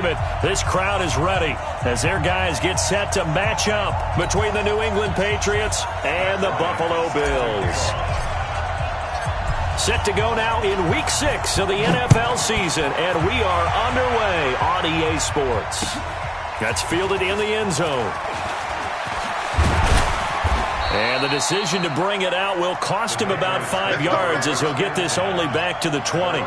This crowd is ready as their guys get set to match up between the New England Patriots and the Buffalo Bills. Set to go now in Week 6 of the NFL season, and we are underway on EA Sports. That's fielded in the end zone. And the decision to bring it out will cost him about 5 yards as he'll get this only back to the 20.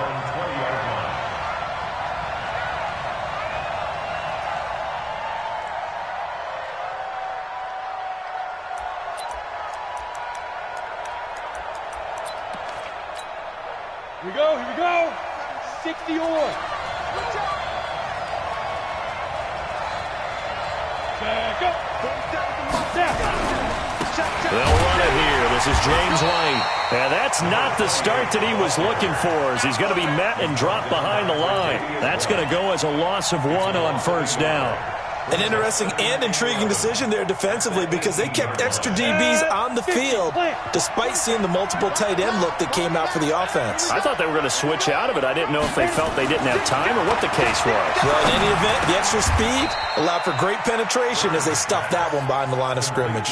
Here we go. 60 or. They'll run it here. This is James White. And that's not the start that he was looking for, as he's going to be met and dropped behind the line. That's going to go as a loss of 1 on first down. An interesting and intriguing decision there defensively, because they kept extra DBs on the field despite seeing the multiple tight end look that came out for the offense. I thought they were going to switch out of it. I didn't know if they felt they didn't have time or what the case was. Well, in any event, the extra speed allowed for great penetration as they stuffed that one behind the line of scrimmage.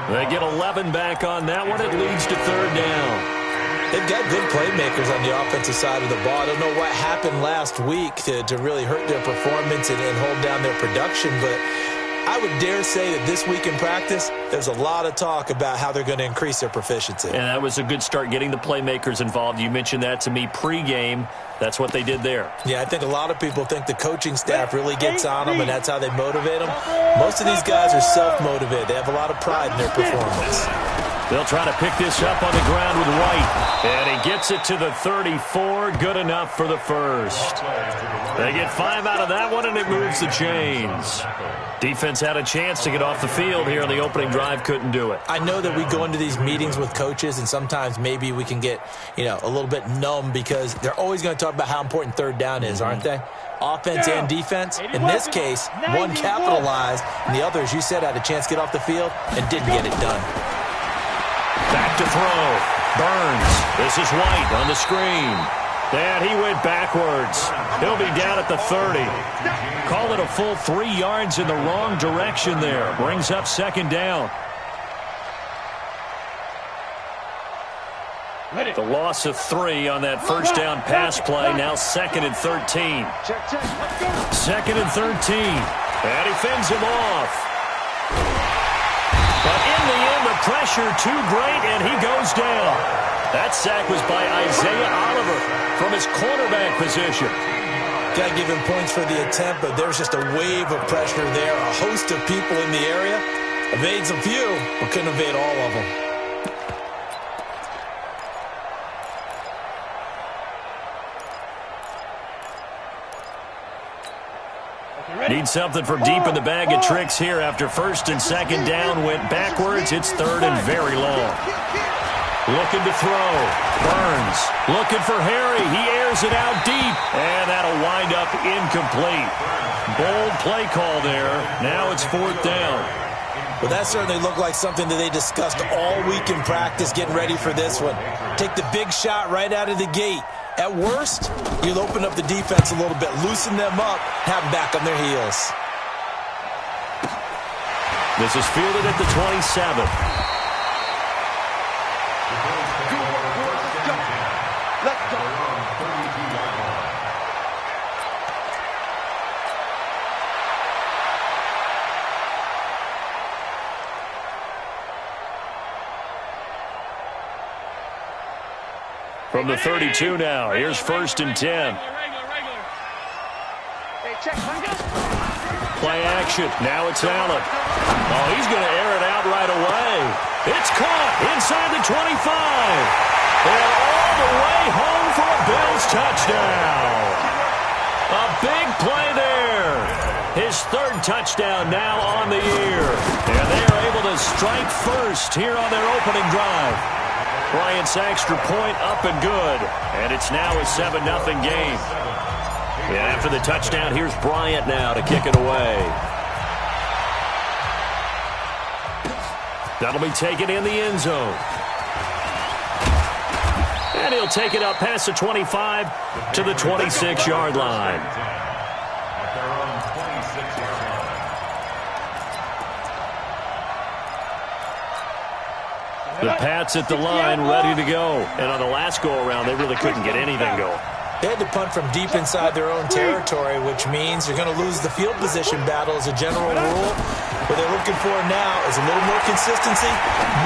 They get 11 back on that one. It leads to third down. They've got good playmakers on the offensive side of the ball. I don't know what happened last week to really hurt their performance and hold down their production, but I would dare say that this week in practice, there's a lot of talk about how they're going to increase their proficiency. And that was a good start, getting the playmakers involved. You mentioned that to me pregame. That's what they did there. Yeah, I think a lot of people think the coaching staff really gets on them, and that's how they motivate them. Most of these guys are self-motivated. They have a lot of pride in their performance. They'll try to pick this up on the ground with White. And he gets it to the 34. Good enough for the first. They get 5 out of that one, and it moves the chains. Defense had a chance to get off the field here in the opening drive. Couldn't do it. I know that we go into these meetings with coaches, and sometimes maybe we can get, a little bit numb because they're always going to talk about how important third down is, aren't they? Offense and defense. In this case, one capitalized, and the other, as you said, had a chance to get off the field and didn't get it done. Back to throw. Burns. This is White on the screen. And he went backwards. He'll be down at the 30. Call it a full 3 yards in the wrong direction there. Brings up second down. The loss of 3 on that first down pass play. Now 2nd and 13. 2nd and 13. And he fends him off. But in the end, the pressure too great, and he goes down. That sack was by Isaiah Oliver from his cornerback position. Got to give him points for the attempt, but there's just a wave of pressure there. A host of people in the area. Evades a few, but couldn't evade all of them. Need something from deep in the bag of tricks here after first and second down went backwards. It's third and very long. Looking to throw. Burns looking for Harry. He airs it out deep, and that'll wind up incomplete. Bold play call there. Now it's 4th down. Well, that certainly looked like something that they discussed all week in practice, getting ready for this one. Take the big shot right out of the gate. At worst, you'll open up the defense a little bit, loosen them up, have them back on their heels. This is fielded at the 27. Let's go. From the 32 now, here's 1st and 10. Play action. Now it's Allen. Oh, he's going to air it out right away. It's caught inside the 25. And all the way home for a Bills touchdown. A big play there. His 3rd touchdown now on the year. And they are able to strike first here on their opening drive. Bryant's extra point up and good. And it's now a 7-0 game. And after the touchdown, here's Bryant now to kick it away. That'll be taken in the end zone. And he'll take it up past the 25 to the 26-yard line. The Pats at the line, ready to go. And on the last go-around, they really couldn't get anything going. They had to punt from deep inside their own territory, which means you're going to lose the field position battle as a general rule. What they're looking for now is a little more consistency,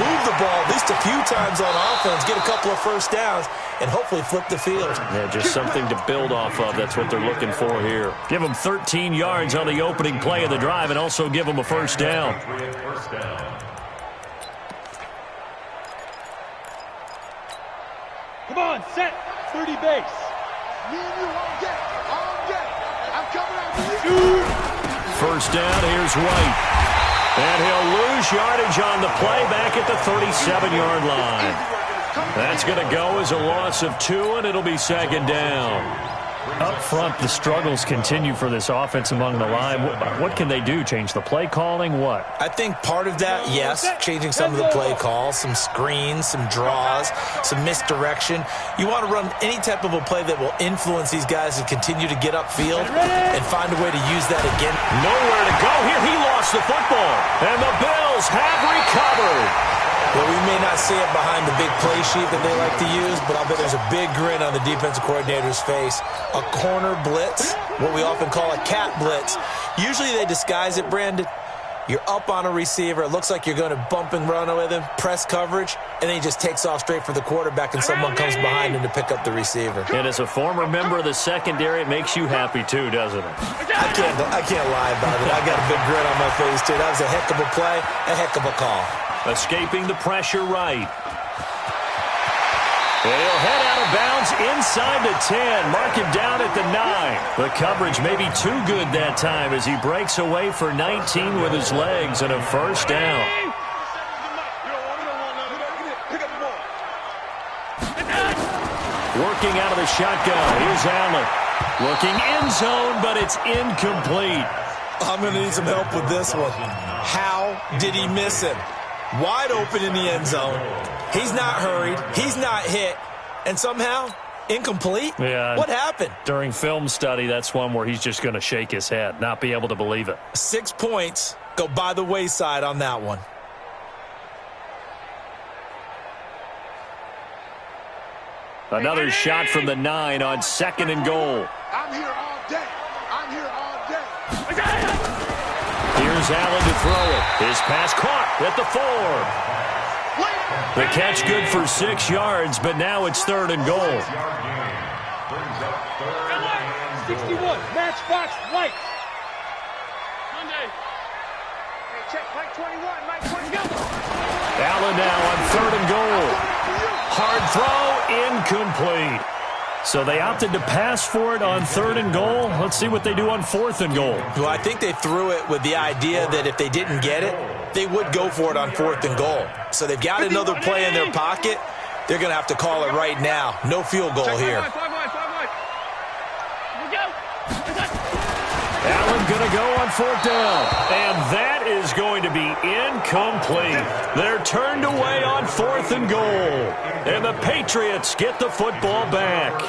move the ball at least a few times on offense, get a couple of first downs, and hopefully flip the field. Yeah, just something to build off of. That's what they're looking for here. Give them 13 yards on the opening play of the drive and also give them a first down. Come on, set. 30 base. Me and you all day. I'm coming out for you. First down, here's White. And he'll lose yardage on the play back at the 37-yard line. That's going to go as a loss of 2, and it'll be second down. Up front, the struggles continue for this offense among the line. What can they do? Change the play calling? What? I think part of that, yes, changing some of the play calls, some screens, some draws, some misdirection. You want to run any type of a play that will influence these guys to continue to get upfield and find a way to use that again. Nowhere to go here. He lost the football, and the Bills have recovered. Well, we may not see it behind the big play sheet that they like to use, but I'll bet there's a big grin on the defensive coordinator's face. A corner blitz, what we often call a cat blitz. Usually they disguise it, Brandon. You're up on a receiver. It looks like you're going to bump and run with him, press coverage, and then he just takes off straight for the quarterback, and someone comes behind him to pick up the receiver. And as a former member of the secondary, it makes you happy too, doesn't it? I can't lie about it. I got a big grin on my face, too. That was a heck of a play, a heck of a call. Escaping the pressure right. And he'll head out of bounds inside the 10. Mark him down at the 9. The coverage may be too good that time as he breaks away for 19 with his legs and a first down. Working out of the shotgun. Here's Allen. Looking end zone, but it's incomplete. I'm going to need some help with this one. How did he miss him? Wide open in the end zone. He's not hurried. He's not hit. And somehow, incomplete? Yeah. What happened? During film study, that's one where he's just going to shake his head, not be able to believe it. 6 points go by the wayside on that one. Another shot from the 9 on 2nd and goal. I'm here all day. Here's Allen to throw it. His pass caught at the 4. The catch good for 6 yards, but now it's 3rd and goal. 61, matchbox White. Monday. Hey, check Mike 21, Mike 20, go. Allen now on 3rd and goal. Hard throw, incomplete. So they opted to pass for it on 3rd and goal. Let's see what they do on 4th and goal. Well, I think they threw it with the idea that if they didn't get it, they would go for it on 4th and goal. So they've got another play in their pocket. They're going to have to call it right now. No field goal here. Allen going to go on 4th down. And that is going to be incomplete. They're turned away on 4th and goal. And the Patriots get the football back.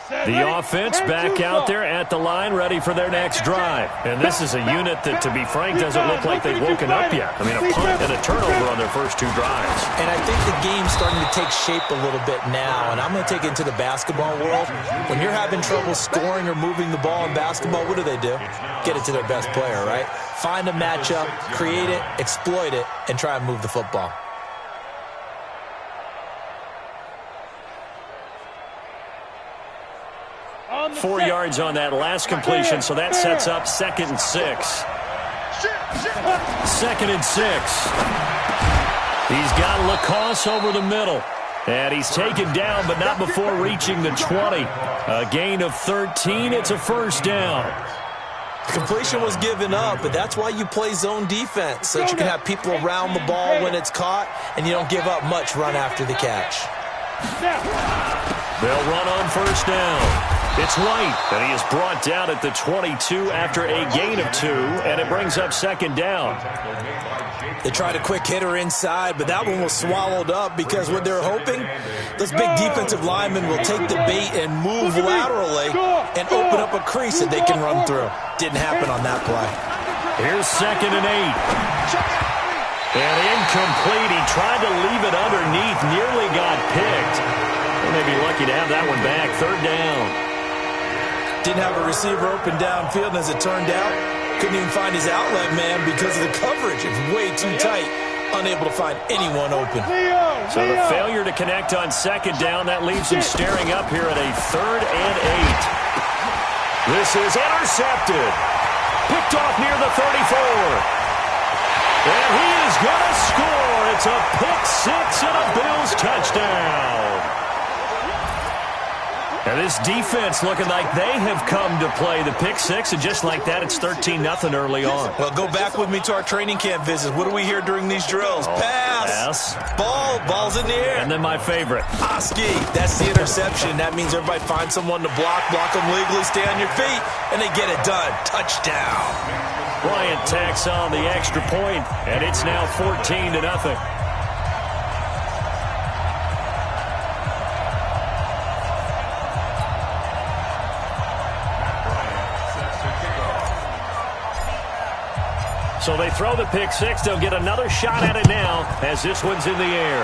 The offense back out there at the line, ready for their next drive. And this is a unit that, to be frank, doesn't look like they've woken up yet. I mean, a punt and a turnover on their first 2 drives. And I think the game's starting to take shape a little bit now. And I'm going to take it into the basketball world. When you're having trouble scoring or moving the ball in basketball, what do? Get it to their best player, right? Find a matchup, create it, exploit it, and try and move the football. On the 4 set. yards on that last completion, so that sets up 2nd and 6. 2nd and 6. He's got Lacoste over the middle. And he's taken down, but not before reaching the 20. A gain of 13. It's a first down. Completion was given up, but that's why you play zone defense, so that you can have people around the ball when it's caught, and you don't give up much run after the catch. They'll run on first down. It's White, and he is brought down at the 22 after a gain of 2, and it brings up second down. They tried a quick hitter inside, but that one was swallowed up because what they're hoping, those big defensive linemen will take the bait and move laterally and open up a crease that they can run through. Didn't happen on that play. Here's 2nd and 8. And incomplete. He tried to leave it underneath, nearly got picked. They may be lucky to have that one back. 3rd down. Didn't have a receiver open downfield, and as it turned out, couldn't even find his outlet man because of the coverage. It's way too tight. Unable to find anyone open. So the failure to connect on 2nd down, that leaves him staring up here at a 3rd and 8. This is intercepted. Picked off near the 34. And he is going to score. It's a pick 6 and a Bills touchdown. And this defense looking like they have come to play the pick 6, and just like that, it's 13-0 early on. Well, go back with me to our training camp visits. What do we hear during these drills? Pass. Ball's in the air. And then my favorite. Oski. That's the interception. That means everybody finds someone to block them legally, stay on your feet, and they get it done. Touchdown. Bryant tacks on the extra point, and it's now 14-0. So they throw the pick 6. They'll get another shot at it now as this one's in the air.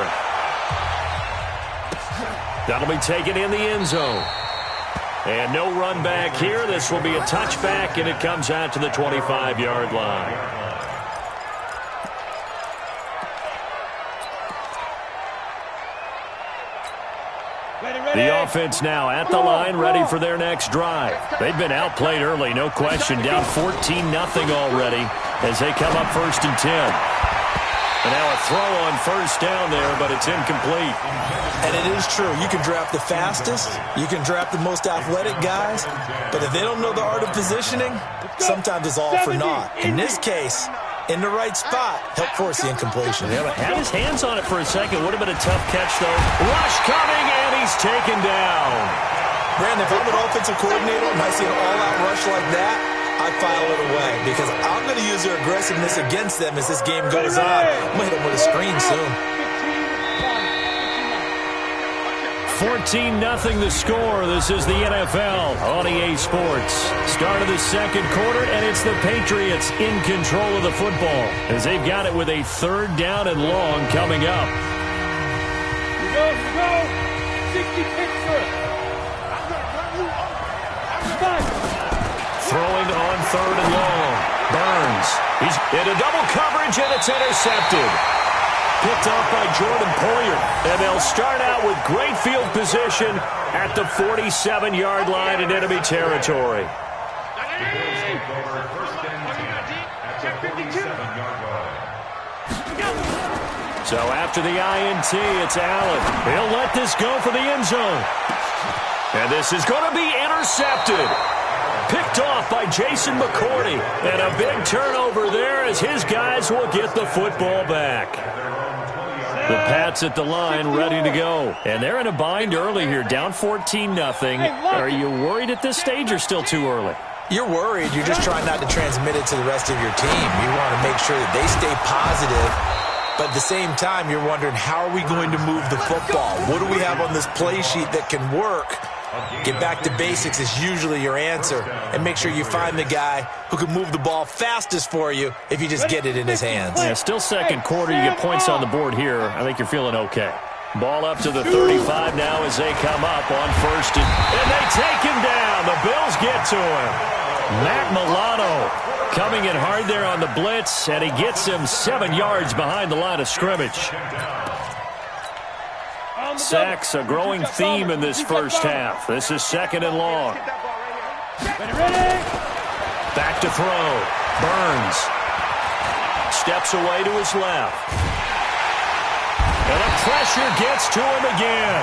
That'll be taken in the end zone. And no run back here. This will be a touchback, and it comes out to the 25-yard line. The offense now at the line, ready for their next drive. They've been outplayed early, no question. Down 14-0 already as they come up 1st and 10. And now a throw on 1st down there, but it's incomplete. And it is true. You can draft the fastest. You can draft the most athletic guys. But if they don't know the art of positioning, sometimes it's all for naught. In this case, in the right spot, help force the incompletion. Yeah, but had his hands on it for a second. Would have been a tough catch, though. Rush coming, and he's taken down. Brandon, if I'm an offensive coordinator and I see an all-out rush like that, I file it away because I'm going to use their aggressiveness against them as this game goes on. I'm going to hit them with a screen soon. 14-0 the score. This is the NFL on EA Sports. Start of the 2nd quarter, and it's the Patriots in control of the football as they've got it with a 3rd down and long coming up. Here we go. 60 picks first. Throwing on 3rd and long. Burns. He's into double coverage, and it's intercepted. Picked off by Jordan Poyer. And they'll start out with great field position at the 47-yard line in enemy territory. So after the INT, it's Allen. He'll let this go for the end zone. And this is going to be intercepted. Picked off by Jason McCourty. And a big turnover there as his guys will get the football back. The Pats at the line ready to go. And they're in a bind early here, down 14-0. Are you worried at this stage or still too early? You're worried. You're just trying not to transmit it to the rest of your team. You want to make sure that they stay positive. But at the same time, you're wondering, how are we going to move the football? What do we have on this play sheet that can work? Get back to basics is usually your answer. And make sure you find the guy who can move the ball fastest for you if you just get it in his hands. Yeah, still 2nd quarter. You get points on the board here. I think you're feeling okay. Ball up to the 35 now as they come up on 1st. And they take him down. The Bills get to him. Matt Milano coming in hard there on the blitz, and he gets him 7 yards behind the line of scrimmage. Sacks, a growing theme in this first half. This is 2nd and long. Back to throw. Burns. Steps away to his left. And the pressure gets to him again.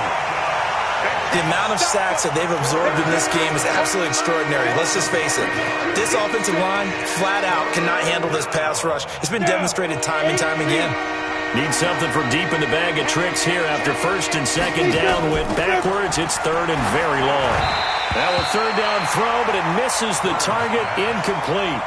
The amount of sacks that they've absorbed in this game is absolutely extraordinary. Let's just face it. This offensive line, flat out, cannot handle this pass rush. It's been demonstrated time and time again. Need something from deep in the bag of tricks here after first and second down went backwards. It's third and very long. Now a third down throw, but it misses the target, incomplete.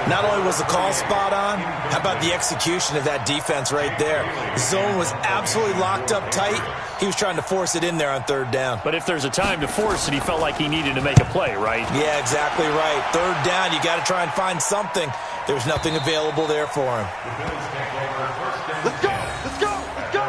Not only was the call spot on, how about the execution of that defense right there? The zone was absolutely locked up tight. He was trying to force it in there on third down. But if there's a time to force it, he felt like he needed to make a play, right? Yeah, exactly right. Third down, you got to try and find something. There's nothing available there for him. Let's go! Let's go! Let's go!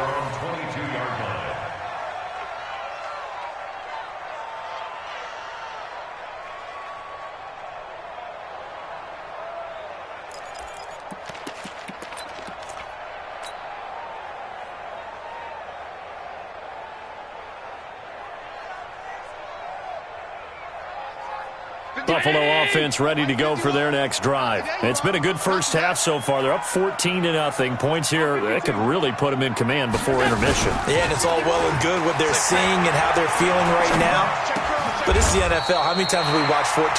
Buffalo offense ready to go for their next drive. It's been a good first half so far. They're up 14-0. Points here, that could really put them in command before intermission. Yeah, and it's all well and good what they're seeing and how they're feeling right now. But it's the NFL. How many times have we watched 14-0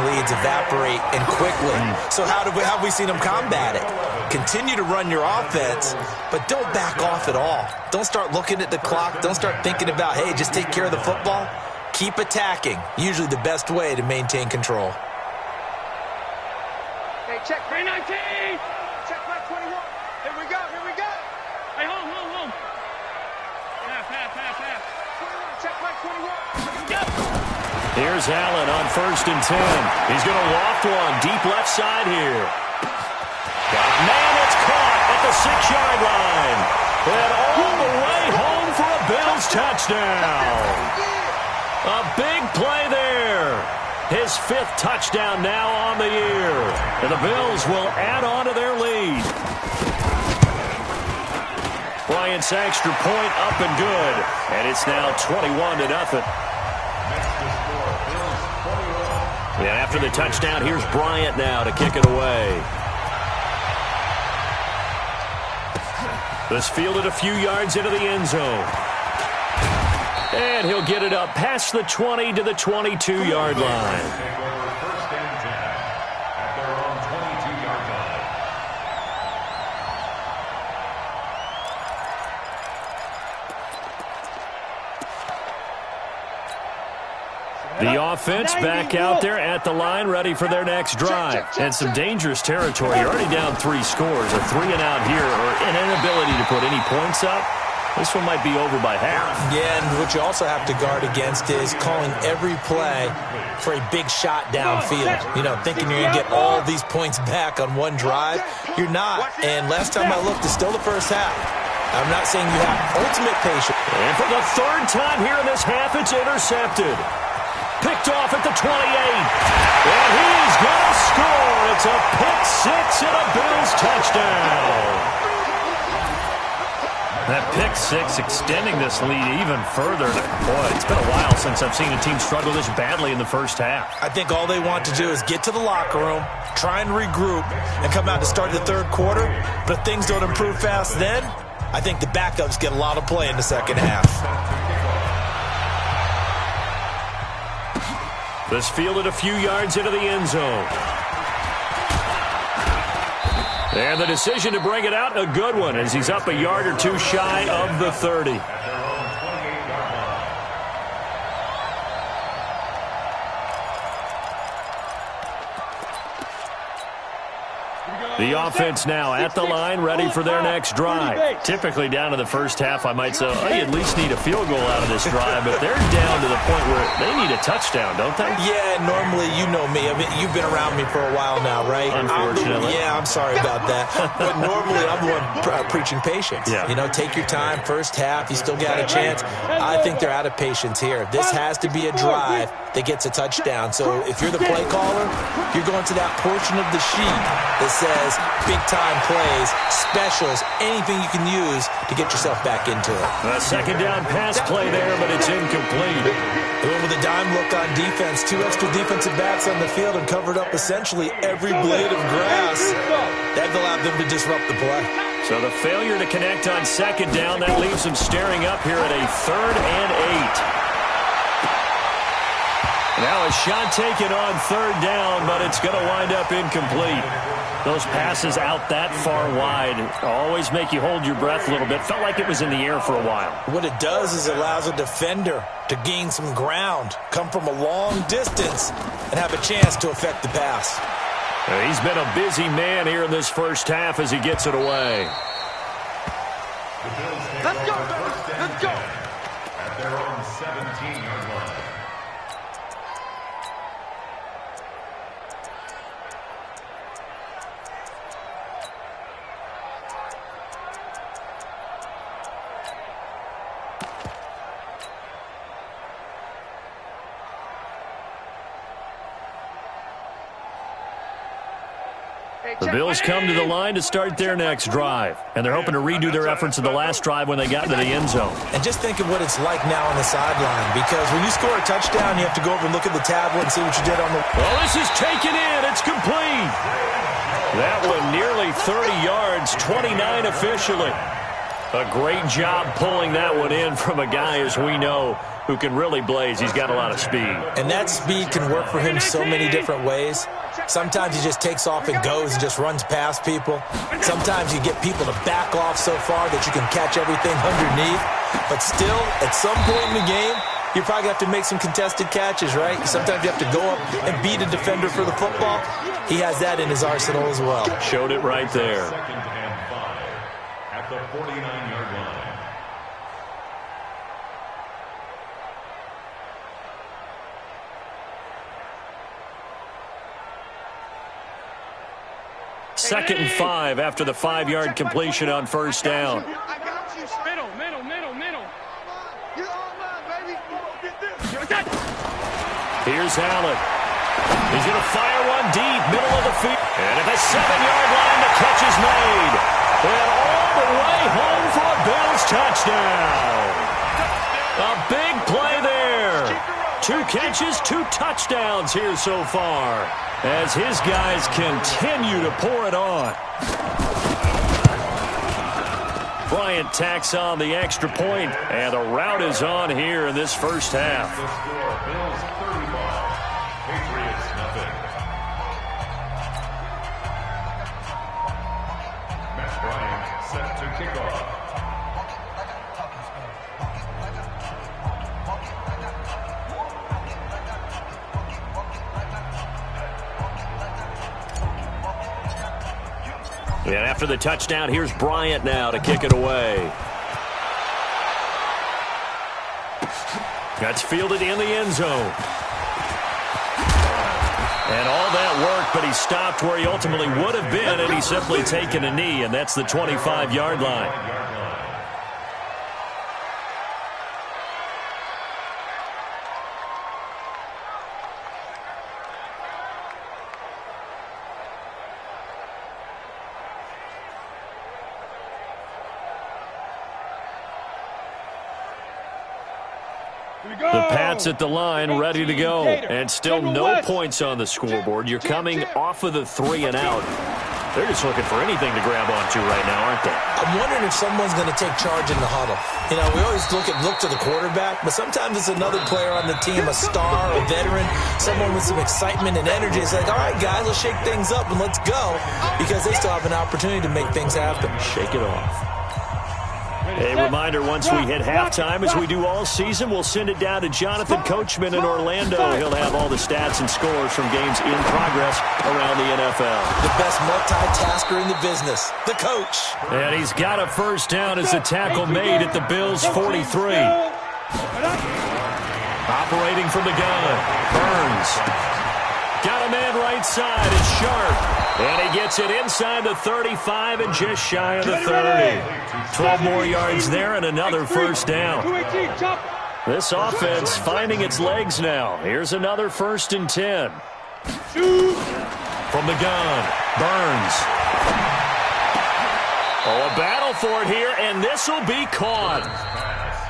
leads evaporate and quickly? So how have we seen them combat it? Continue to run your offense, but don't back off at all. Don't start looking at the clock. Don't start thinking about, hey, just take care of the football. Keep attacking. Usually the best way to maintain control. Hey, check 319! Check back 21. Here we go. Here we go. Hey, home. Pass. 21. Check back 21. Here's Allen on first and 10. He's going to loft one deep left side here. Man, it's caught at the 6-yard line. And all the way home for a Bills touchdown. A big play there. His 5th touchdown now on the year. And the Bills will add on to their lead. Bryant's extra point up and good. And it's now 21-0. And after the touchdown, here's Bryant now to kick it away. This fielded a few yards into the end zone. And he'll get it up past the 20 to the 22-yard line. The offense back out there at the line, ready for their next drive. And some dangerous territory. You're already down 3 scores. A 3-and-out here, or an inability to put any points up. This one might be over by half. Yeah, and what you also have to guard against is calling every play for a big shot downfield. You know, thinking you're going to get all these points back on one drive. You're not. And last time I looked, it's still the first half. I'm not saying you have ultimate patience. And for the 3rd time here in this half, it's intercepted. Picked off at the 28. And he's going to score. It's a pick 6 and a Bills touchdown. That pick 6 extending this lead even further. Boy, it's been a while since I've seen a team struggle this badly in the first half. I think all they want to do is get to the locker room, try and regroup, and come out to start the 3rd quarter. But if things don't improve fast then, I think the backups get a lot of play in the second half. This fielded a few yards into the end zone. And the decision to bring it out, a good one, as he's up a yard or 2 shy of the 30. The offense now at the line, ready for their next drive. Typically down to the first half, I might say, oh, you at least need a field goal out of this drive, but they're down to the point where they need a touchdown, don't they? Yeah, normally, you know me. I mean, you've been around me for a while now, right? Unfortunately. I'm sorry about that. But normally, I'm the one preaching patience. Yeah. You know, take your time, first half, you still got a chance. I think they're out of patience here. This has to be a drive that gets a touchdown. So if you're the play caller, you're going to that portion of the sheet that says big-time plays, specials, anything you can use to get yourself back into it. A 2nd down pass play there, but it's incomplete. They went with a dime look on defense. 2 extra defensive backs on the field and covered up essentially every blade of grass. That allowed them to disrupt the play. So the failure to connect on 2nd down, that leaves them staring up here at a 3rd and 8. Now a shot taken on third down, but it's going to wind up incomplete. Those passes out that far wide always make you hold your breath a little bit. Felt like it was in the air for a while. What it does is it allows a defender to gain some ground, come from a long distance, and have a chance to affect the pass. He's been a busy man here in this first half as he gets it away. Let's go, baby. Let's go. At their own 17-yard line. The Bills come to the line to start their next drive, and they're hoping to redo their efforts in the last drive when they got into the end zone. And just think of what it's like now on the sideline, because when you score a touchdown, you have to go over and look at the tablet and see what you did on the... Well, this is taken in. It's complete. That one nearly 30 yards, 29 officially. A great job pulling that one in from a guy, as we know, who can really blaze. He's got a lot of speed. And that speed can work for him so many different ways. Sometimes he just takes off and goes and just runs past people. Sometimes you get people to back off so far that you can catch everything underneath. But still, at some point in the game, you probably have to make some contested catches, right? Sometimes you have to go up and beat a defender for the football. He has that in his arsenal as well. Showed it right there. 2nd and 5 at the 49-yard line. Second and 5 after the 5-yard completion on first down. I got you. Middle, middle, middle, middle. You're on mine, baby. You gonna get this. Here's Allen. He's going to fire one deep, middle of the field. And at the 7-yard line, the catch is made. And all the way home for a Bills touchdown. A big play there. 2 catches, 2 touchdowns here so far, as his guys continue to pour it on. Bryant tacks on the extra point, and the route is on here in this first half. The score, Bills 35, Patriots nothing. Matt Bryant set to kick off. And after the touchdown, here's Bryant now to kick it away. That's fielded in the end zone. And all that work, but he stopped where he ultimately would have been, and he's simply taken a knee, and that's the 25-yard line. The Pats at the line, ready to go. And still no points on the scoreboard. You're coming off of the 3 and out. They're just looking for anything to grab onto right now, aren't they? I'm wondering if someone's going to take charge in the huddle. You know, we always look to the quarterback, but sometimes it's another player on the team, a star, a veteran, someone with some excitement and energy. It's like, all right, guys, let's shake things up and let's go, because they still have an opportunity to make things happen. Shake it off. A reminder, once we hit halftime, as we do all season, we'll send it down to Jonathan Coachman in Orlando. He'll have all the stats and scores from games in progress around the NFL. The best multitasker in the business, the coach. And he's got a first down as the tackle made at the Bills' 43. Operating from the gun, Burns. Got a man right side, it's Sharp. And he gets it inside the 35 and just shy of the 30. 12 more yards there and another first down. This offense finding its legs now. Here's another 1st and 10. From the gun, Burns. Oh, a battle for it here, and this will be caught.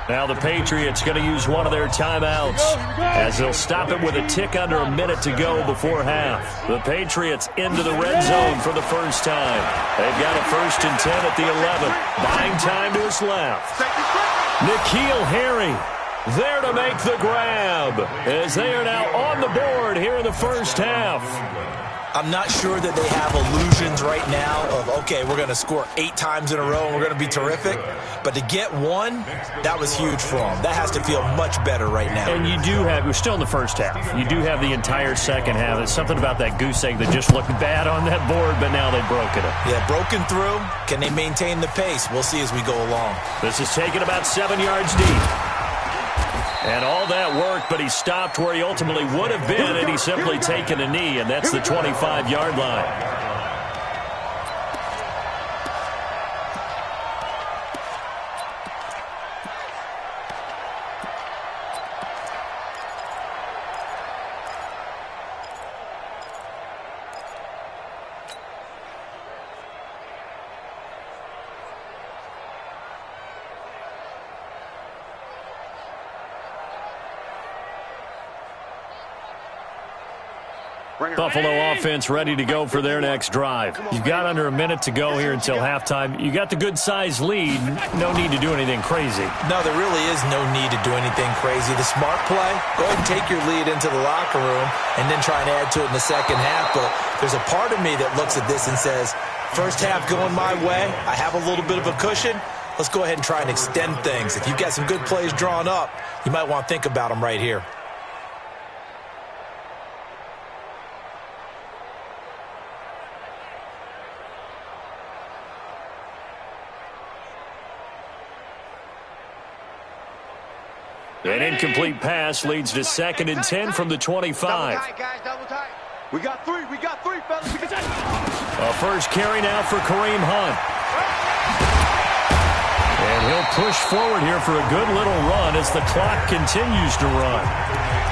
Now the Patriots going to use one of their timeouts as they'll stop it with a tick under a minute to go before half. The Patriots into the red zone for the first time. They've got a 1st and 10 at the 11. Buying time to his left. N'Keal Harry there to make the grab, as they are now on the board here in the first half. I'm not sure that they have illusions right now of, okay, we're going to score 8 times in a row and we're going to be terrific. But to get one, that was huge for them. That has to feel much better right now. And you do have, we're still in the first half. You do have the entire second half. There's something about that goose egg that just looked bad on that board, but now they've broken it. Yeah, broken through. Can they maintain the pace? We'll see as we go along. This is taken about 7 yards deep. And all that worked, but he stopped where he ultimately would have been, and he's simply taken a knee, and that's the 25-yard line. Buffalo offense ready to go for their next drive. You've got under a minute to go here until halftime. You got the good-sized lead. No need to do anything crazy. No, there really is no need to do anything crazy. The smart play, go ahead and take your lead into the locker room and then try and add to it in the second half. But there's a part of me that looks at this and says, first half going my way, I have a little bit of a cushion. Let's go ahead and try and extend things. If you've got some good plays drawn up, you might want to think about them right here. An incomplete pass leads to 2nd and 10 from the 25. Double tight, guys, double tight. We got three, fellas. We got A first carry now for Kareem Hunt. And he'll push forward here for a good little run as the clock continues to run.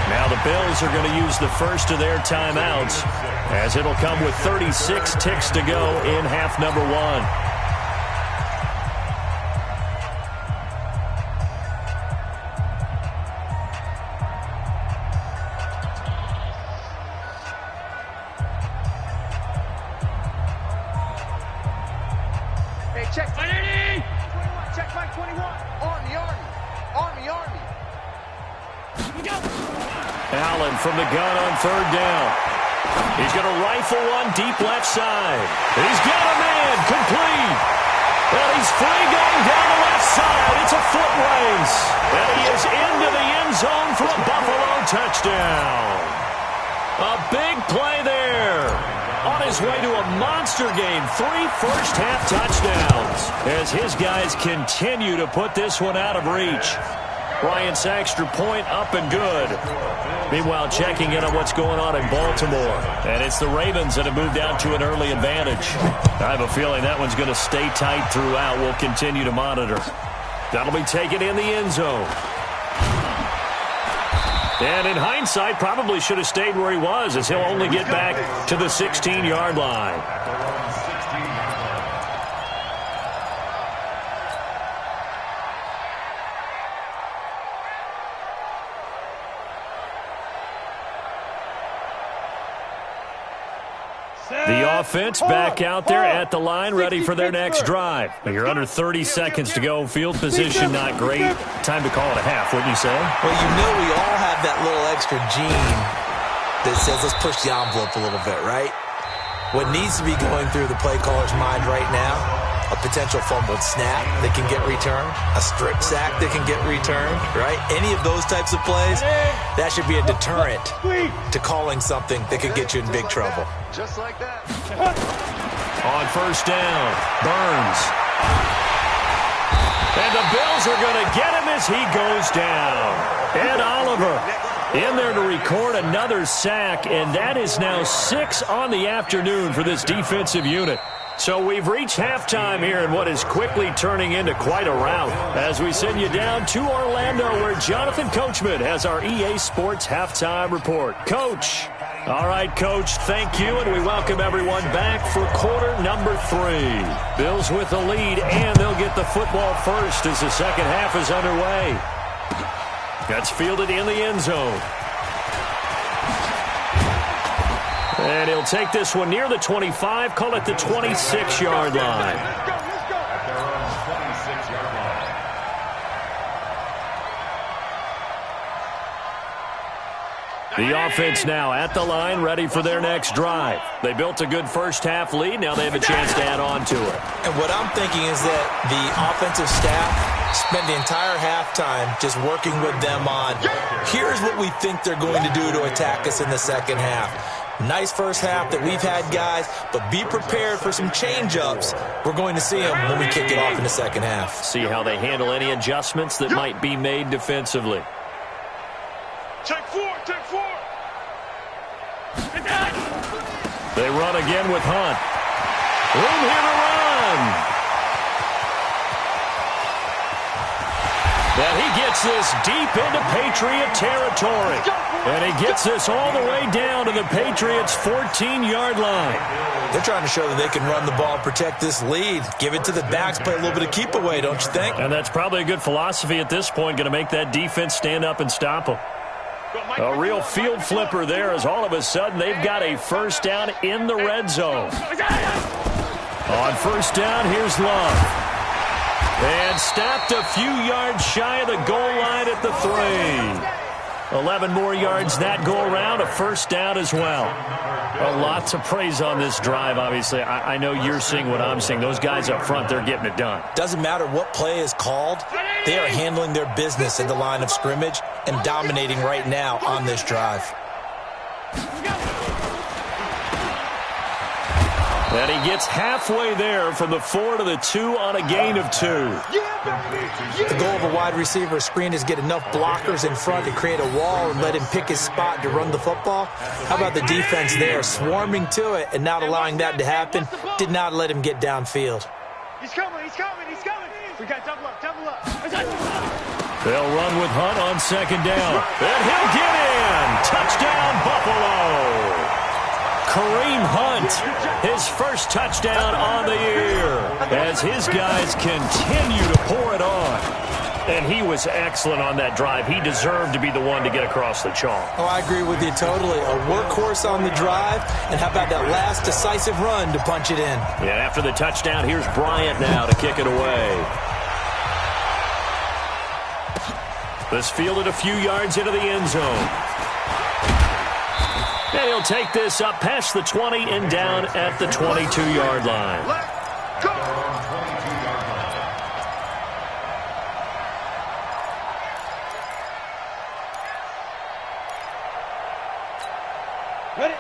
Now the Bills are going to use the first of their timeouts, as it'll come with 36 ticks to go in half number 1. check. Check Mike 21. Army. Allen from the gun on 3rd down. He's going to rifle one deep left side. He's got a man complete. And he's free going down the left side. It's a foot race. And he is into the end zone for a Buffalo touchdown. A big play there. On his way to a monster game, 3 first-half touchdowns as his guys continue to put this one out of reach. Bryant's extra point up and good. Meanwhile, checking in on what's going on in Baltimore. And it's the Ravens that have moved out to an early advantage. I have a feeling that one's going to stay tight throughout. We'll continue to monitor. That'll be taken in the end zone. And in hindsight, probably should have stayed where he was, as he'll only get back to the 16-yard line. The offense back out there at the line, ready for their next drive. You're under 30 seconds to go. Field position not great. Time to call it a half, wouldn't you say? Well, you know we all have that little extra gene that says let's push the envelope a little bit, right? What needs to be going through the play caller's mind right now, a potential fumbled snap that can get returned, a strip sack that can get returned, right? Any of those types of plays, that should be a deterrent to calling something that could get you in big trouble. Just like that. On 1st down, Burns. And the Bills are going to get him as he goes down. Ed Oliver in there to record another sack, and that is now 6 on the afternoon for this defensive unit. So we've reached halftime here in what is quickly turning into quite a rout as we send you down to Orlando, where Jonathan Coachman has our EA Sports Halftime Report. Coach. All right, Coach, thank you, and we welcome everyone back for quarter number 3. Bills with the lead, and they'll get the football first as the second half is underway. That's fielded in the end zone. And he'll take this one near the 25, call it the 26-yard line. The offense now at the line, ready for their next drive. They built a good first-half lead. Now they have a chance to add on to it. And what I'm thinking is that the offensive staff spent the entire halftime just working with them on, here's what we think they're going to do to attack us in the second half. Nice first half that we've had, guys, but be prepared for some change-ups. We're going to see them when we kick it off in the second half. See how they handle any adjustments that might be made defensively. Check four. They run again with Hunt. Room here to run. And he gets this deep into Patriot territory. And he gets this all the way down to the Patriots' 14-yard line. They're trying to show that they can run the ball and protect this lead. Give it to the backs, play a little bit of keep away, don't you think? And that's probably a good philosophy at this point, going to make that defense stand up and stop them. A real field flipper there as all of a sudden they've got a first down in the red zone. On first down, here's Love. And stopped a few yards shy of the goal line at the 3. 11 more yards that go around, a first down as well. A lot to praise on this drive, obviously. I know you're seeing what I'm seeing. Those guys up front, they're getting it done. Doesn't matter what play is called. They are handling their business at the line of scrimmage and dominating right now on this drive. And he gets halfway there from the 4 to the 2 on a gain of 2. The goal of a wide receiver screen is get enough blockers in front to create a wall and let him pick his spot to run the football. How about the defense there, swarming to it and not allowing that to happen? Did not let him get downfield. He's coming. We got double up. They'll run with Hunt on second down. And he'll get in. Touchdown, Buffalo. Kareem Hunt, his first touchdown on the year as his guys continue to pour it on. And he was excellent on that drive. He deserved to be the one to get across the chalk. Oh, I agree with you totally. A workhorse on the drive, and how about that last decisive run to punch it in? Yeah, after the touchdown, here's Bryant now to kick it away. This fielded a few yards into the end zone. And he'll take this up past the 20 and down at the 22-yard line. Let's go.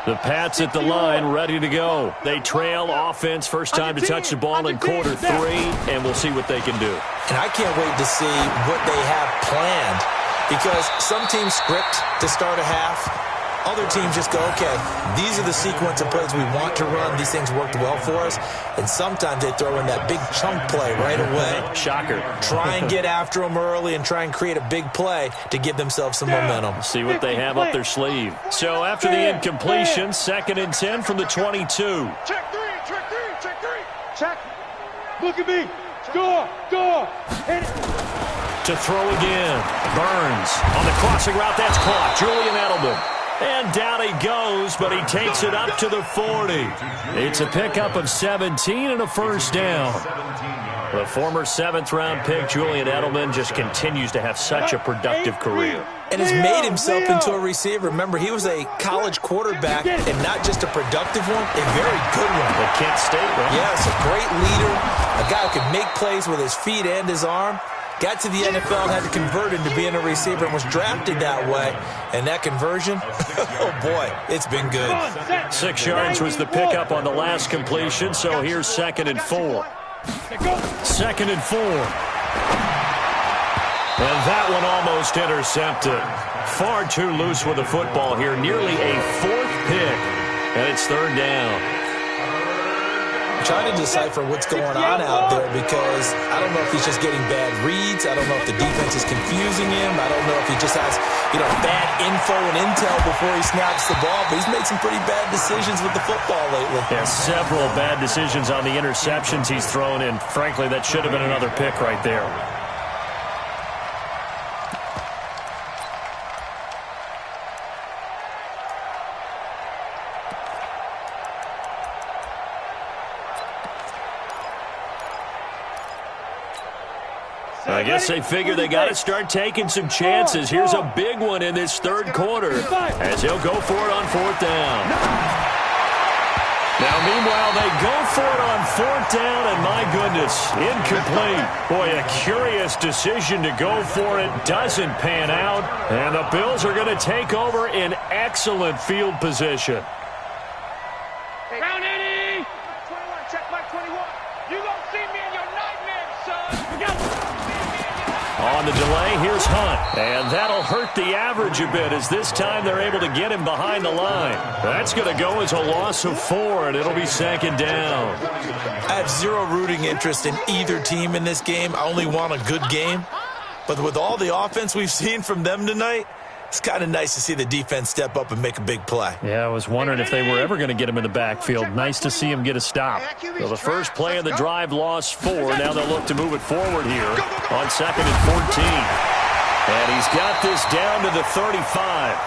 The Pats at the line, ready to go. They trail offense, first time to touch the ball in quarter 3, and we'll see what they can do. And I can't wait to see what they have planned, because some teams script to start a half. Other teams just go, okay, these are the sequence of plays we want to run. These things worked well for us. And sometimes they throw in that big chunk play right away. Shocker. Try and get after them early and try and create a big play to give themselves some momentum. See what they have up their sleeve. So after the incompletion, 2nd and 10 from the 22. Check three. Check. Look at me. Go. Hit it. To throw again. Burns on the crossing route. That's caught. Julian Edelman. And down he goes, but he takes it up to the 40. It's a pickup of 17 and a first down. The former 7th-round pick, Julian Edelman, just continues to have such a productive career. And has made himself into a receiver. Remember, he was a college quarterback, and not just a productive one, a very good one. At Kent State, right? Yes, a great leader, a guy who could make plays with his feet and his arm. Got to the NFL and had to convert into being a receiver and was drafted that way. And that conversion, oh boy, it's been good. 6 yards was the pickup on the last completion, so here's 2nd and 4. 2nd and 4. And that one almost intercepted. Far too loose with the football here. Nearly a 4th pick. And it's 3rd down. Trying to decipher what's going on out there, because I don't know if he's just getting bad reads. I don't know if the defense is confusing him. I don't know if he just has, bad info and intel before he snaps the ball. But he's made some pretty bad decisions with the football lately. Yeah, several bad decisions on the interceptions he's thrown in. Frankly, that should have been another pick right there. I guess they figure they got to start taking some chances. Here's a big one in this third quarter as he'll go for it on fourth down. Now, meanwhile, they go for it on fourth down, and my goodness, incomplete. Boy, a curious decision to go for it. Doesn't pan out, and the Bills are going to take over in excellent field position. Round 80! 21, check Mike 21. You gonna see me in your nightmares, son. On the delay, here's Hunt. And that'll hurt the average a bit as this time they're able to get him behind the line. That's going to go as a loss of 4, and it'll be second down. I have zero rooting interest in either team in this game. I only want a good game. But with all the offense we've seen from them tonight, it's kind of nice to see the defense step up and make a big play. Yeah, I was wondering if they were ever going to get him in the backfield. Nice to see him get a stop. So the first play of the drive lost 4. Now they'll look to move it forward here on 2nd and 14. And he's got this down to the 35.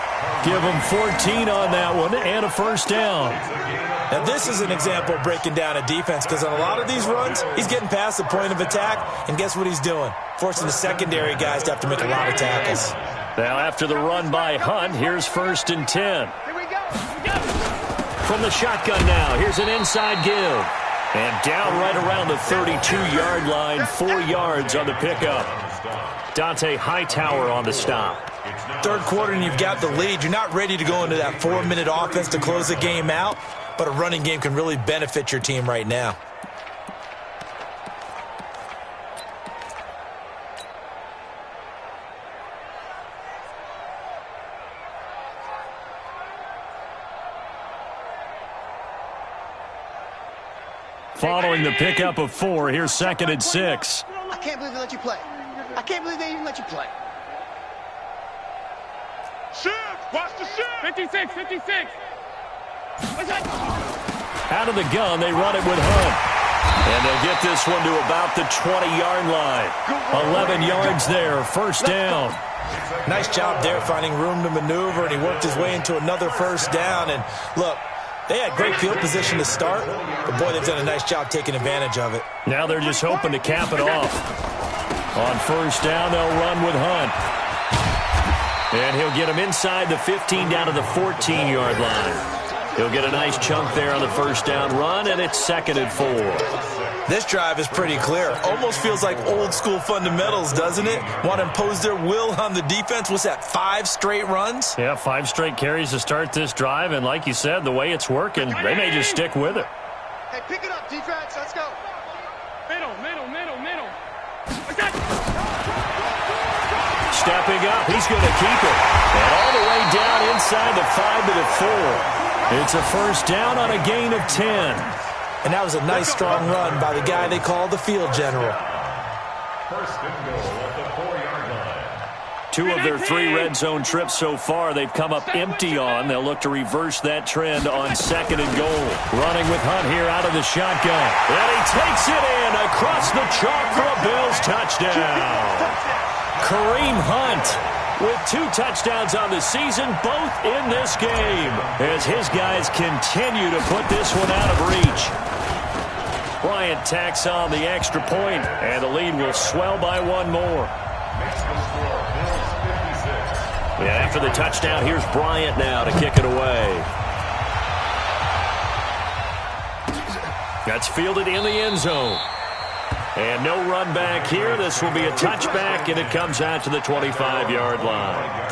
Give him 14 on that one and a first down. Now this is an example of breaking down a defense because on a lot of these runs, he's getting past the point of attack, and guess what he's doing? Forcing the secondary guys to have to make a lot of tackles. Now after the run by Hunt, here's 1st and 10. Here we go. From the shotgun now, here's an inside give. And down right around the 32-yard line, 4 yards on the pickup. Dante Hightower on the stop. Third quarter and you've got the lead. You're not ready to go into that 4-minute offense to close the game out, but a running game can really benefit your team right now. Following the pickup of 4, here's 2nd and 6. I can't believe they let you play. I can't believe they even let you play. Shift! Watch the shift! 56, 56! What's that? Out of the gun, they run it with Hunt. And they'll get this one to about the 20-yard line. 11 yards there, first down. Nice job there finding room to maneuver, and he worked his way into another first down. And look, they had great field position to start, but boy, they've done a nice job taking advantage of it. Now they're just hoping to cap it off. On first down, they'll run with Hunt. And he'll get him inside the 15 down to the 14-yard line. He'll get a nice chunk there on the first down run, and it's 2nd and 4. This drive is pretty clear. Almost feels like old-school fundamentals, doesn't it? Want to impose their will on the defense. What's that, 5 straight runs? Yeah, 5 straight carries to start this drive, and like you said, the way it's working, they may just stick with it. Hey, pick it up, defense. Let's go. Middle. Stepping up, he's going to keep it. And all the way down inside the 5 to the 4. It's a first down on a gain of 10. And that was a nice, strong run by the guy they call the field general. First and goal at the 4-yard line. 2 of their 3 red zone trips so far, they've come up empty on. They'll look to reverse that trend on 2nd and goal. Running with Hunt here out of the shotgun. And he takes it in across the chalk for a Bills touchdown. Kareem Hunt with 2 touchdowns on the season, both in this game, as his guys continue to put this one out of reach. Bryant tacks on the extra point, and the lead will swell by 1 more. And after the touchdown, here's Bryant now to kick it away. That's fielded in the end zone. And no run back here. This will be a touchback, and it comes out to the 25-yard line.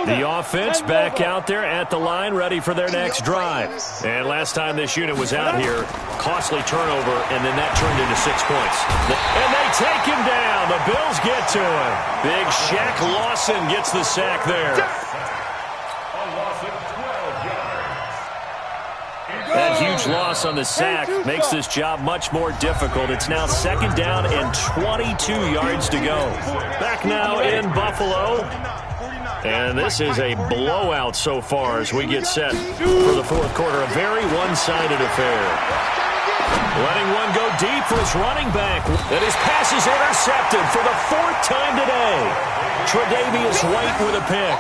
The offense back out there at the line, ready for their next drive. And last time this unit was out here, costly turnover, and then that turned into 6 points. And they take him down. The Bills get to him. Big Shaq Lawson gets the sack there. That huge loss on the sack makes this job much more difficult. It's now 2nd down and 22 yards to go. Back now in Buffalo. And this is a blowout so far as we get set for the 4th quarter. A very one-sided affair. Letting one go deep for his running back. And his pass is intercepted for the 4th time today. Tre'Davious White with a pick.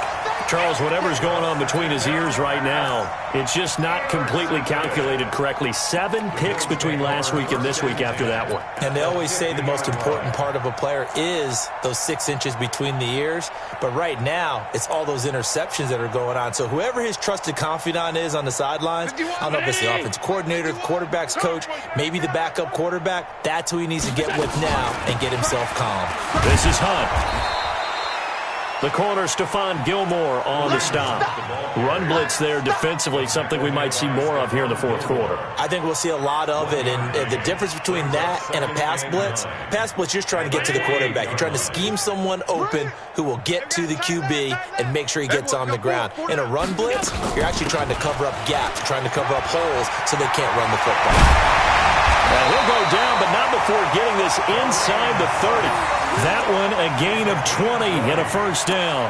Charles, whatever's going on between his ears right now, it's just not completely calculated correctly. 7 picks between last week and this week after that one. And they always say the most important part of a player is those 6 inches between the ears. But right now, it's all those interceptions that are going on. So whoever his trusted confidant is on the sidelines, I don't know if it's the offensive coordinator, the quarterback's coach, maybe the backup quarterback, that's who he needs to get with now and get himself calm. This is Hunt. The corner, Stephon Gilmore on the stop. Run blitz there defensively, something we might see more of here in the fourth quarter. I think we'll see a lot of it, and the difference between that and a pass blitz, you're just trying to get to the quarterback. You're trying to scheme someone open who will get to the QB and make sure he gets on the ground. In a run blitz, you're actually trying to cover up gaps, trying to cover up holes so they can't run the football. Now he'll go down, but not before getting this inside the 30. That one a gain of 20 and a first down.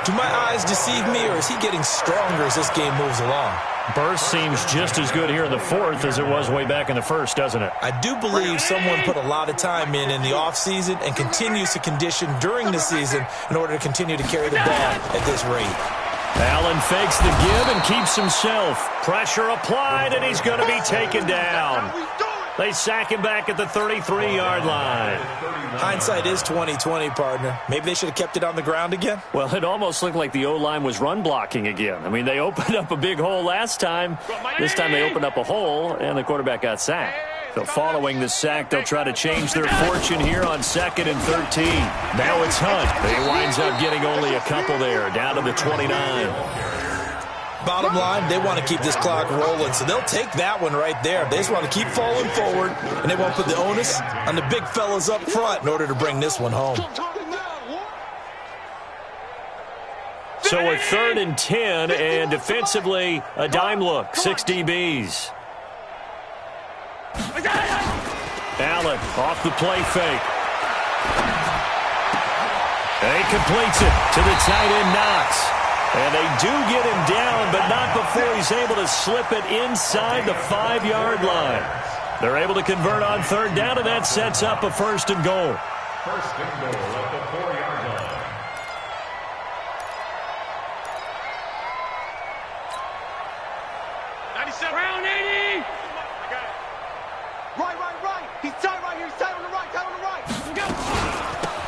Do my eyes deceive me, or is he getting stronger as this game moves along? Burst seems just as good here in the fourth as it was way back in the first, doesn't it? I do believe someone put a lot of time in the offseason and continues to condition during the season in order to continue to carry the ball at this rate. Allen fakes the give and keeps himself. Pressure applied, and he's going to be taken down. They sack him back at the 33-yard line. Hindsight is 20/20, partner. Maybe they should have kept it on the ground again. Well, it almost looked like the O-line was run blocking again. I mean, they opened up a big hole last time. This time they opened up a hole, and the quarterback got sacked. So following the sack, they'll try to change their fortune here on 2nd and 13. Now it's Hunt. He winds up getting only a couple there, down to the 29. Bottom line, they want to keep this clock rolling, so they'll take that one right there. They just want to keep falling forward, and they won't put the onus on the big fellas up front in order to bring this one home. So a 3rd and 10, and defensively, a dime look, 6 DBs. Allen off the play fake. And he completes it to the tight end, Knox. And they do get him down, but not before he's able to slip it inside the 5-yard line. They're able to convert on 3rd down, and that sets up a 1st and goal. 1st and goal at the 4-yard line. Round 80! Right. He's tight right here. He's tight on the right. Go!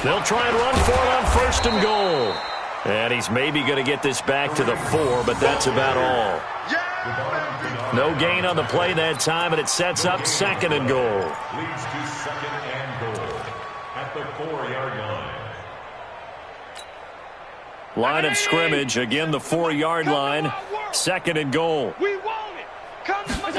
They'll try and run for it on 1st and goal. And he's maybe going to get this back to the 4, but that's about all. No gain on the play that time, and it sets up 2nd and goal. Leads to 2nd and goal at the 4-yard line. Line of scrimmage, again the 4-yard line. 2nd and goal. We want it! Come on!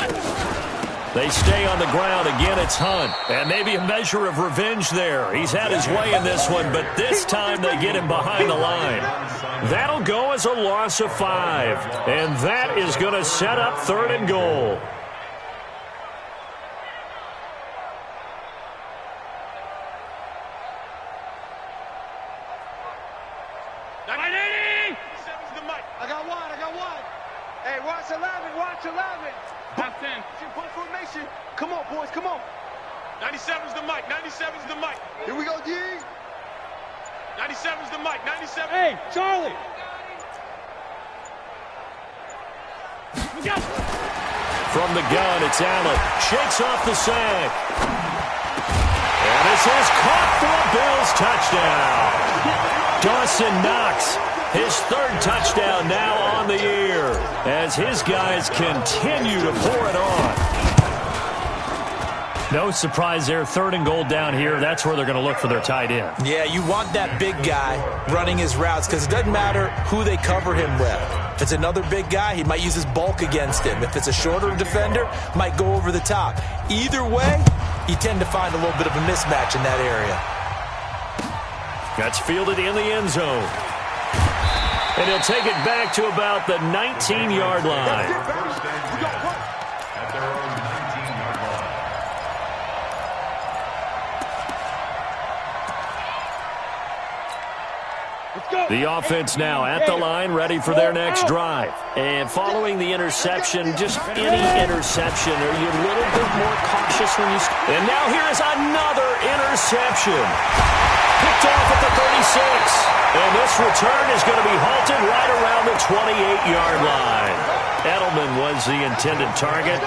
They stay on the ground. Again, it's Hunt. And maybe a measure of revenge there. He's had his way in this one, but this time they get him behind the line. That'll go as a loss of 5. And that is going to set up 3rd and goal. I got one. Hey, watch 11. Top 10. Point formation. Come on, boys. Come on. 97's the mic. Here we go, D. 97's the mic. 97. Hey, Charlie. From the gun, it's Allen. Shakes off the sack. And this is caught for a Bills touchdown. Dawson Knox, his 3rd touchdown now on the year as his guys continue to pour it on. No surprise there, 3rd and goal down here. That's where they're going to look for their tight end. Yeah, you want that big guy running his routes because it doesn't matter who they cover him with. If it's another big guy, he might use his bulk against him. If it's a shorter defender, might go over the top. Either way, you tend to find a little bit of a mismatch in that area. That's fielded in the end zone. And he'll take it back to about the 19-yard line. At their own 19-yard line. The offense now at the line, ready for their next drive. And following the interception, just any interception, are you a little bit more cautious when you... And now here is another interception. picked off at the 36. And this return is going to be halted right around the 28-yard line. Edelman was the intended target.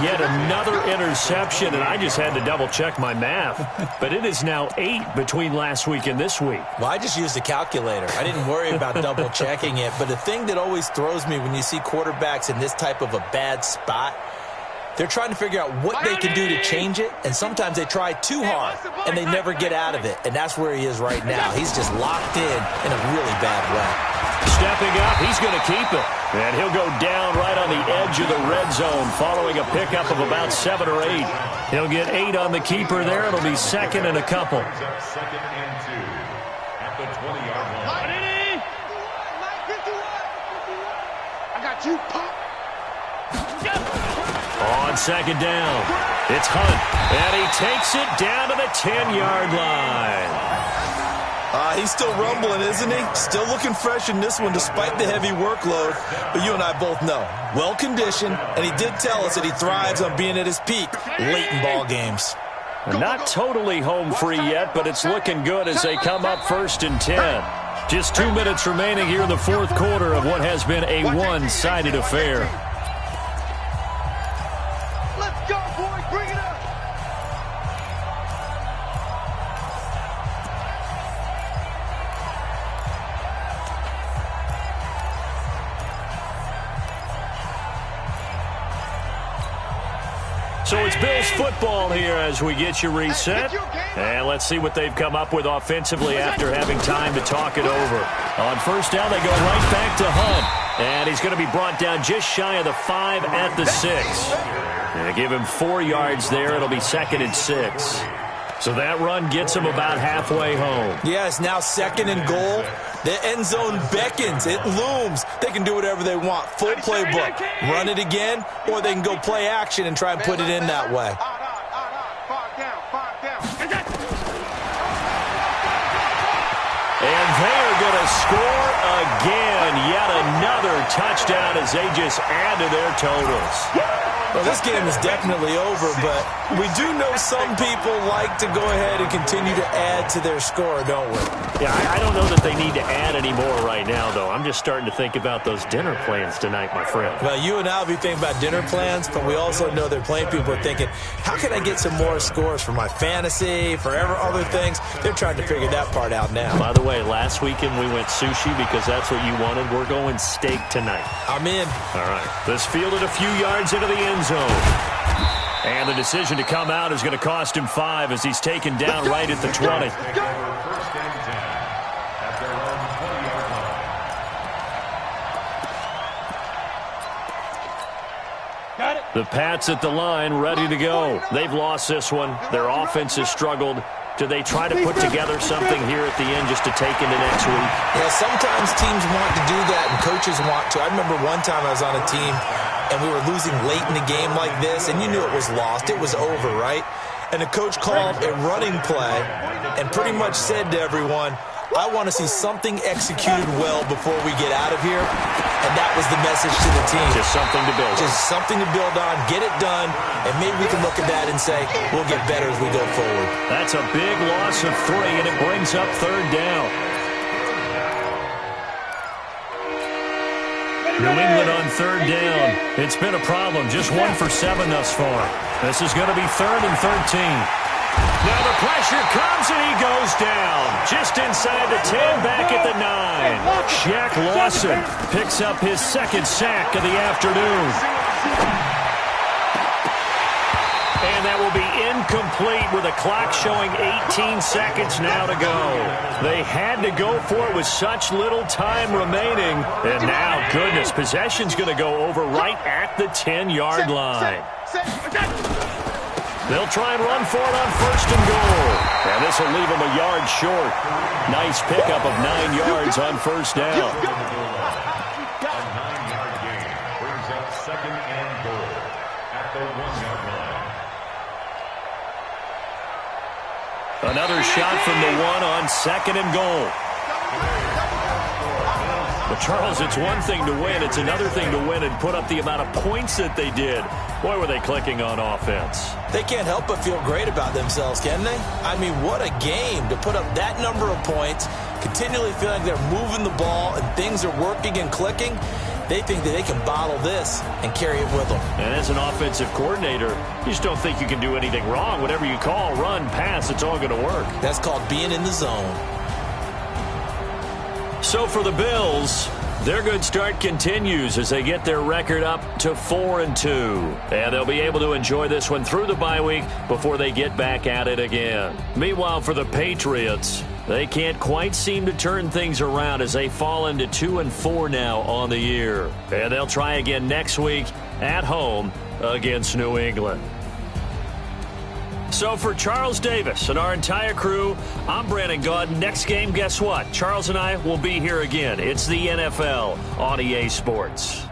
Yet another interception, and I just had to double-check my math. But it is now 8 between last week and this week. Well, I just used a calculator. I didn't worry about double-checking it. But the thing that always throws me when you see quarterbacks in this type of a bad spot, they're trying to figure out what they can do to change it, and sometimes they try too hard, and they never get out of it. And that's where he is right now. He's just locked in a really bad way. Stepping up, he's going to keep it. And he'll go down right on the edge of the red zone following a pickup of about 7 or 8. He'll get 8 on the keeper there. It'll be second and a couple. Second and 2 at the 20-yard line. I got you, Pop. On second down, it's Hunt, and he takes it down to the 10-yard line. He's still rumbling, isn't he? Still looking fresh in this one despite the heavy workload. But you and I both know, well-conditioned, and he did tell us that he thrives on being at his peak late in ball games. Not totally home free yet, but it's looking good as they come up 1st and 10. Just 2 minutes remaining here in the fourth quarter of what has been a one-sided affair. Let's go, boys. Bring it up. So it's Bills football here as we get you reset. And let's see what they've come up with offensively after having time to talk it over. On first down, they go right back to Hunt. And he's going to be brought down just shy of the 5 at the 6. And they give him 4 yards there. It'll be 2nd and 6. So that run gets him about halfway home. Yeah, it's now 2nd and goal. The end zone beckons. It looms. They can do whatever they want. Full playbook. Run it again, or they can go play action and try and put it in that way. And they are going to score again. Yet another touchdown as they just add to their totals. Well, this game is definitely over, but we do know some people like to go ahead and continue to add to their score, don't we? Yeah, I don't know that they need to add any more right now, though. I'm just starting to think about those dinner plans tonight, my friend. Well, you and I will be thinking about dinner plans, but we also know that plenty of people are thinking, how can I get some more scores for my fantasy, for other things? They're trying to figure that part out now. By the way, last weekend we went sushi because that's what you wanted. We're going steak tonight. I'm in. All right. This fielded a few yards into the end zone. And the decision to come out is going to cost him 5 as he's taken down right at the 20. The Pats at the line, ready to go. They've lost this one. Their offense has struggled. Do they try to put together something here at the end just to take into next week? Yeah, sometimes teams want to do that and coaches want to. I remember one time I was on a team and we were losing late in the game like this, and you knew it was lost. It was over, right? And the coach called a running play and pretty much said to everyone, I want to see something executed well before we get out of here. And that was the message to the team. Just something to build on. Just something to build on, get it done, and maybe we can look at that and say, we'll get better as we go forward. That's a big loss of 3, and it brings up 3rd down. New England on 3rd down. It's been a problem. Just 1 for 7 thus far. This is going to be 3rd and 13. Now the pressure comes and he goes down. Just inside the 10, back at the 9. Shaq Lawson picks up his 2nd sack of the afternoon. And that will be incomplete with a clock showing 18 seconds now to go. They had to go for it with such little time remaining. And now, goodness, possession's going to go over right at the 10-yard line. They'll try and run for it on 1st and goal. And this will leave them a yard short. Nice pickup of 9 yards on 1st down. A 9-yard gain brings up 2nd and goal at the 1-yard line. Another shot from the 1 on 2nd and goal. Well, Charles, it's one thing to win. It's another thing to win and put up the amount of points that they did. Boy, were they clicking on offense. They can't help but feel great about themselves, can they? I mean, what a game to put up that number of points, continually feeling like they're moving the ball and things are working and clicking. They think that they can bottle this and carry it with them. And as an offensive coordinator, you just don't think you can do anything wrong. Whatever you call, run, pass, it's all going to work. That's called being in the zone. So for the Bills, their good start continues as they get their record up to 4-2. And they'll be able to enjoy this one through the bye week before they get back at it again. Meanwhile, for the Patriots, they can't quite seem to turn things around as they fall into 2-4 now on the year. And they'll try again next week at home against New England. So for Charles Davis and our entire crew, I'm Brandon Gaudin. Next game, guess what? Charles and I will be here again. It's the NFL on EA Sports.